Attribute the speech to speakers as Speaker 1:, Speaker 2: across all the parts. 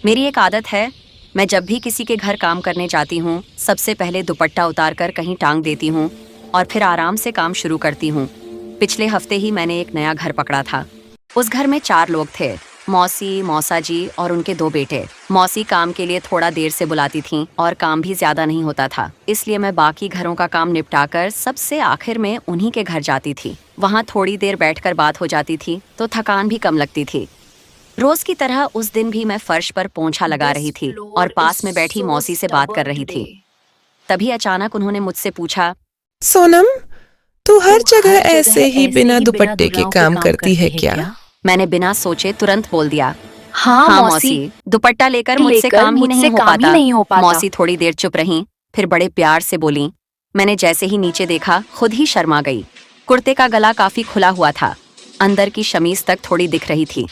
Speaker 1: मेरी एक आदत है, मैं जब भी किसी के घर काम करने जाती हूँ, सबसे पहले दुपट्टा उतार कर कहीं टांग देती हूँ और फिर आराम से काम शुरू करती हूँ। पिछले हफ्ते ही मैंने एक नया घर पकड़ा था। उस घर में 4 लोग थे, मौसी, मौसा जी और उनके 2 बेटे। मौसी काम के लिए थोड़ा देर से बुलाती थीं और काम भी ज्यादा नहीं होता था, इसलिए मैं बाकी घरों का काम निपटाकर सबसे आखिर में उन्हीं के घर जाती थी। वहाँ थोड़ी देर बैठकर बात हो जाती थी तो थकान भी कम लगती थी। रोज की तरह उस दिन भी मैं फर्श पर पोंछा लगा रही थी और पास में बैठी मौसी से बात कर रही थी। तभी अचानक उन्होंने मुझसे पूछा,
Speaker 2: सोनम, तू हर जगह ऐसे ही बिना दुपट्टे के काम करती है क्या?
Speaker 1: मैंने बिना सोचे तुरंत बोल दिया,
Speaker 3: हाँ
Speaker 1: हाँ
Speaker 3: मौसी,
Speaker 1: मौसी, दुपट्टा लेकर मुझसे काम ही नहीं हो पाता। मौसी थोड़ी देर चुप रहीं, फिर बड़े प्यार से बोली। मैंने जैसे ही नीचे देखा, खुद ही शर्मा गई। कुर्ते का गला काफी खुला हुआ था, अंदर की शमीज तक थोड़ी दिख रही थी।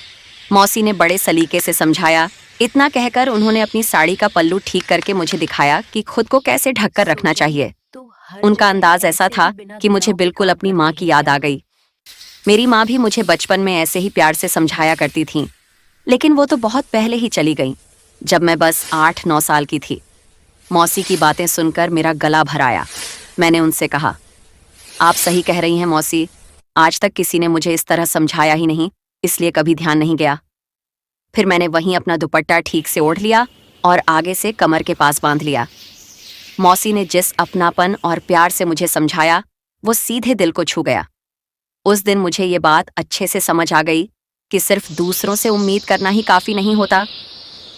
Speaker 1: मौसी ने बड़े सलीके से समझाया। इतना कहकर उन्होंने अपनी साड़ी का पल्लू ठीक करके मुझे दिखाया कि खुद को कैसे ढककर रखना चाहिए। उनका अंदाज ऐसा था कि मुझे बिल्कुल अपनी माँ की याद आ गई। मेरी माँ भी मुझे बचपन में ऐसे ही प्यार से समझाया करती थीं, लेकिन वो तो बहुत पहले ही चली गईं, जब मैं बस 8-9 साल की थी। मौसी की बातें सुनकर मेरा गला भर आया। मैंने उनसे कहा, आप सही कह रही हैं मौसी, आज तक किसी ने मुझे इस तरह समझाया ही नहीं, इसलिए कभी ध्यान नहीं गया। फिर मैंने वहीं अपना दुपट्टा ठीक से ओढ़ लिया और आगे से कमर के पास बांध लिया। मौसी ने जिस अपनापन और प्यार से मुझे समझाया, वो सीधे दिल को छू गया। उस दिन मुझे ये बात अच्छे से समझ आ गई कि सिर्फ दूसरों से उम्मीद करना ही काफी नहीं होता,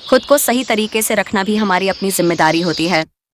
Speaker 1: खुद को सही तरीके से रखना भी हमारी अपनी जिम्मेदारी होती है।